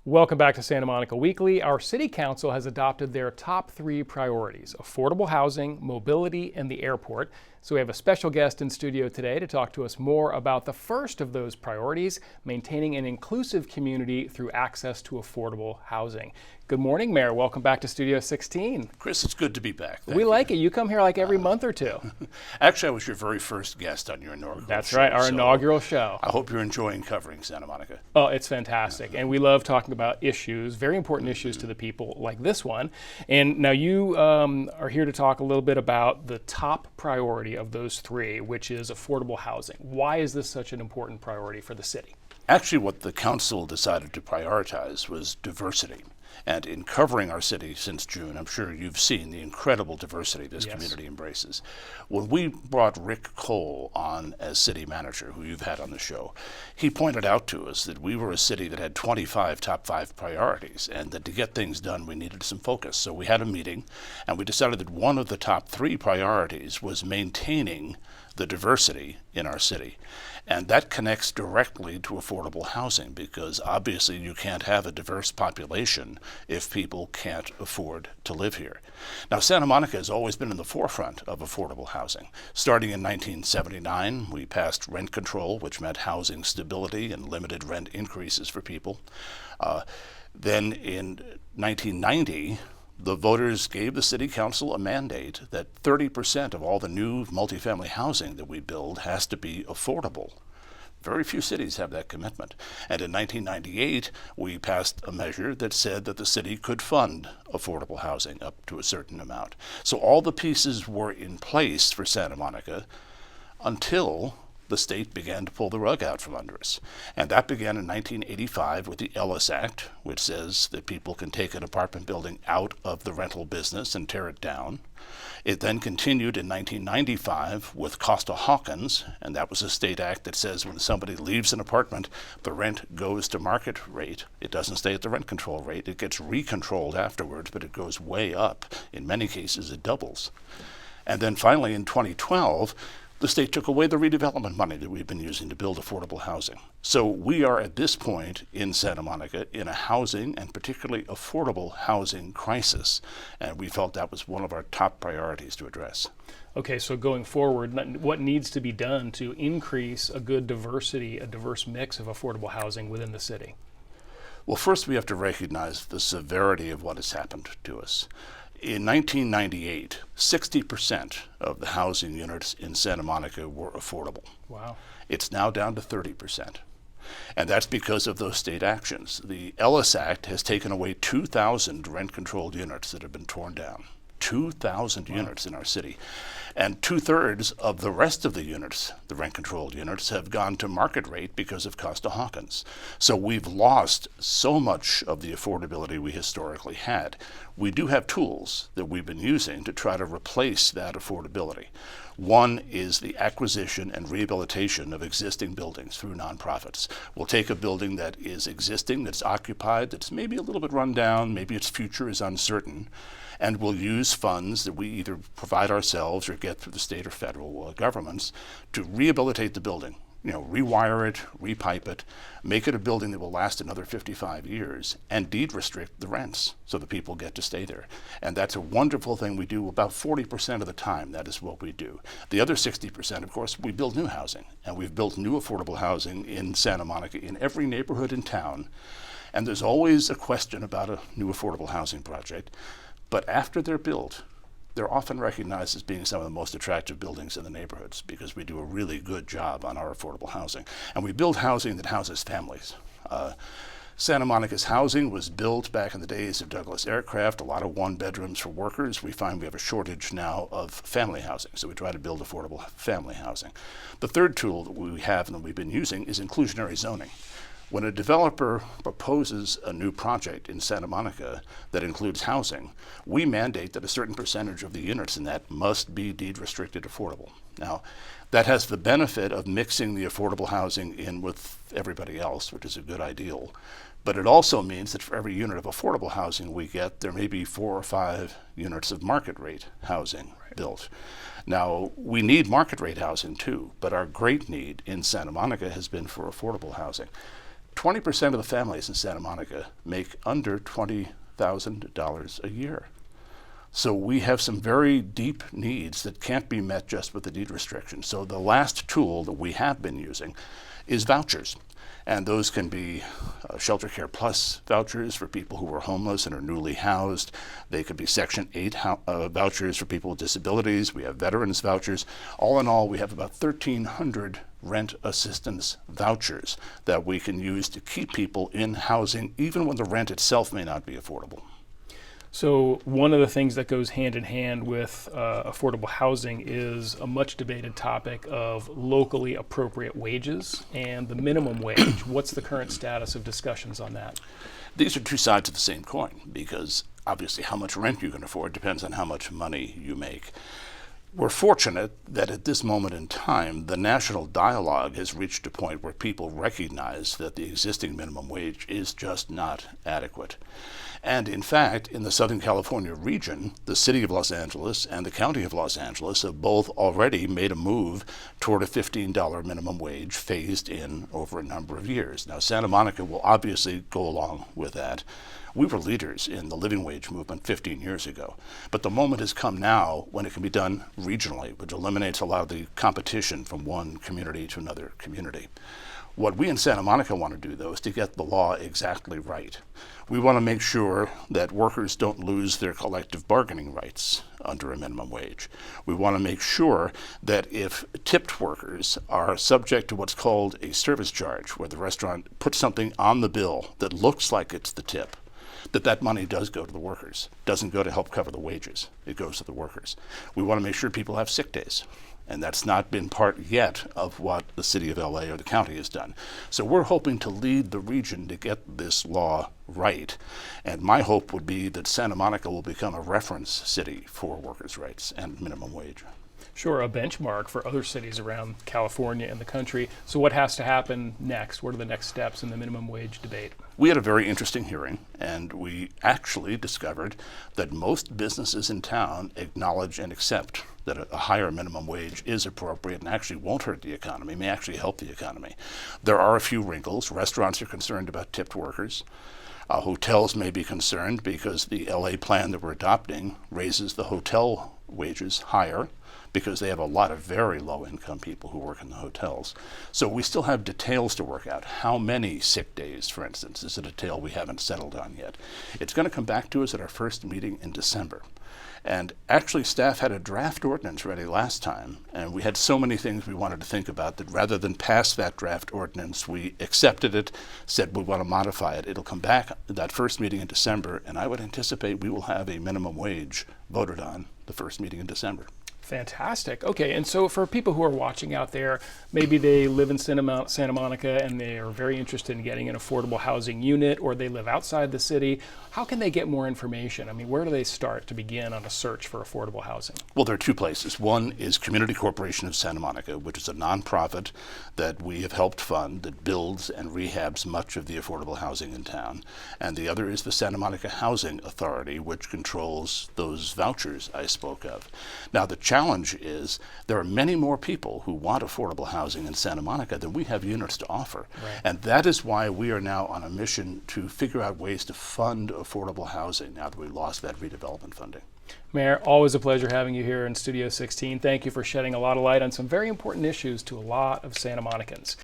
Welcome back to Santa Monica Weekly. Our City Council has adopted their top 3 priorities: affordable housing, mobility, and the airport. So we have a special guest in studio today to talk to us more about the first of those priorities, maintaining an inclusive community through access to affordable housing. Good morning, Mayor. Welcome back to Studio 16. Chris, it's good to be back. Thank We you. like it. You come here like every month or two. Actually, I was your very first guest on your inaugural show. That's right, our inaugural show. I hope you're enjoying covering Santa Monica. Oh, it's fantastic. And we love talking about issues, very important issues to the people like this one. And now you are here to talk a little bit about the top priority of those 3, which is affordable housing. Why is this such an important priority for the city? Actually, what the council decided to prioritize was diversity. And in covering our city since June, I'm sure you've seen the incredible diversity this community embraces. When we brought Rick Cole on as city manager, who you've had on the show, he pointed out to us that we were a city that had 25 top 5 priorities, and that to get things done, we needed some focus. So we had a meeting, and we decided that one of the top 3 priorities was maintaining the diversity in our city. And that connects directly to affordable housing, because obviously you can't have a diverse population if people can't afford to live here. Now, Santa Monica has always been in the forefront of affordable housing. Starting in 1979, we passed rent control, which meant housing stability and limited rent increases for people. Then in 1990, the voters gave the City Council a mandate that 30% of all the new multifamily housing that we build has to be affordable. Very few cities have that commitment. And in 1998, we passed a measure that said that the city could fund affordable housing up to a certain amount. So all the pieces were in place for Santa Monica until the state began to pull the rug out from under us. And that began in 1985 with the Ellis Act, which says that people can take an apartment building out of the rental business and tear it down. It then continued in 1995 with Costa-Hawkins, and that was a state act that says when somebody leaves an apartment, the rent goes to market rate. It doesn't stay at the rent control rate. It gets recontrolled afterwards, but it goes way up. In many cases, it doubles. And then finally in 2012, the state took away the redevelopment money that we've been using to build affordable housing. So we are at this point in Santa Monica in a housing, and particularly affordable housing, crisis. And we felt that was one of our top priorities to address. Okay, so going forward, what needs to be done to increase a good diversity, a diverse mix of affordable housing within the city? Well, first we have to recognize the severity of what has happened to us. In 1998, 60% of the housing units in Santa Monica were affordable. Wow. It's now down to 30%. And that's because of those state actions. The Ellis Act has taken away 2,000 rent-controlled units that have been torn down. 2,000 units in our city. And 2/3 of the rest of the units, the rent-controlled units, have gone to market rate because of Costa-Hawkins. So we've lost so much of the affordability we historically had. We do have tools that we've been using to try to replace that affordability. One is the acquisition and rehabilitation of existing buildings through nonprofits. We'll take a building that is existing, that's occupied, that's maybe a little bit run down, maybe its future is uncertain, and we'll use funds that we either provide ourselves or get through the state or federal governments to rehabilitate the building. Rewire it, repipe it, make it a building that will last another 55 years, and deed restrict the rents so the people get to stay there. And that's a wonderful thing we do about 40% of the time. That is what we do. The other 60%, of course, we build new housing. And we've built new affordable housing in Santa Monica in every neighborhood in town. And there's always a question about a new affordable housing project. But after they're built, they're often recognized as being some of the most attractive buildings in the neighborhoods because we do a really good job on our affordable housing. And we build housing that houses families. Santa Monica's housing was built back in the days of Douglas Aircraft, a lot of 1-bedrooms for workers. We find we have a shortage now of family housing, so we try to build affordable family housing. The third tool that we have and that we've been using is inclusionary zoning. When a developer proposes a new project in Santa Monica that includes housing, we mandate that a certain percentage of the units in that must be deed restricted affordable. Now, that has the benefit of mixing the affordable housing in with everybody else, which is a good ideal. But it also means that for every unit of affordable housing we get, there may be 4 or 5 units of market rate housing built. Now, we need market rate housing too, but our great need in Santa Monica has been for affordable housing. 20% of the families in Santa Monica make under $20,000 a year. So we have some very deep needs that can't be met just with the deed restriction. So the last tool that we have been using is vouchers. And those can be Shelter Care Plus vouchers for people who are homeless and are newly housed. They could be Section 8 vouchers for people with disabilities. We have veterans vouchers. All in all, we have about 1,300 rent assistance vouchers that we can use to keep people in housing, even when the rent itself may not be affordable. So one of the things that goes hand in hand with affordable housing is a much debated topic of locally appropriate wages and the minimum wage. What's the current status of discussions on that? These are two sides of the same coin, because obviously how much rent you can afford depends on how much money you make. We're fortunate that at this moment in time, the national dialogue has reached a point where people recognize that the existing minimum wage is just not adequate. And in fact, in the Southern California region, the City of Los Angeles and the County of Los Angeles have both already made a move toward a $15 minimum wage phased in over a number of years. Now, Santa Monica will obviously go along with that. We were leaders in the living wage movement 15 years ago, but the moment has come now when it can be done regionally, which eliminates a lot of the competition from one community to another community. What we in Santa Monica want to do, though, is to get the law exactly right. We want to make sure that workers don't lose their collective bargaining rights under a minimum wage. We want to make sure that if tipped workers are subject to what's called a service charge, where the restaurant puts something on the bill that looks like it's the tip, that money does go to the workers. It doesn't go to help cover the wages. It goes to the workers. We want to make sure people have sick days. And that's not been part yet of what the city of LA or the county has done. So we're hoping to lead the region to get this law right. And my hope would be that Santa Monica will become a reference city for workers' rights and minimum wage. Sure, a benchmark for other cities around California and the country. So what has to happen next? What are the next steps in the minimum wage debate? We had a very interesting hearing, and we actually discovered that most businesses in town acknowledge and accept that a higher minimum wage is appropriate and actually won't hurt the economy, may actually help the economy. There are a few wrinkles. Restaurants are concerned about tipped workers. Hotels may be concerned because the LA plan that we're adopting raises the hotel wages higher, because they have a lot of very low-income people who work in the hotels. So we still have details to work out. How many sick days, for instance, is a detail we haven't settled on yet. It's going to come back to us at our first meeting in December. And actually, staff had a draft ordinance ready last time, and we had so many things we wanted to think about that rather than pass that draft ordinance, we accepted it, said we want to modify it. It'll come back at that first meeting in December, and I would anticipate we will have a minimum wage voted on the first meeting in December. Fantastic. Okay, and so for people who are watching out there, maybe they live in Santa Monica and they are very interested in getting an affordable housing unit, or they live outside the city. How can they get more information? I mean, where do they start to begin on a search for affordable housing? Well, there are two places. One is Community Corporation of Santa Monica, which is a nonprofit that we have helped fund that builds and rehabs much of the affordable housing in town. And the other is the Santa Monica Housing Authority, which controls those vouchers I spoke of. Now, the challenge is there are many more people who want affordable housing in Santa Monica than we have units to offer. Right. And that is why we are now on a mission to figure out ways to fund affordable housing now that we lost that redevelopment funding. Mayor, always a pleasure having you here in Studio 16. Thank you for shedding a lot of light on some very important issues to a lot of Santa Monicans.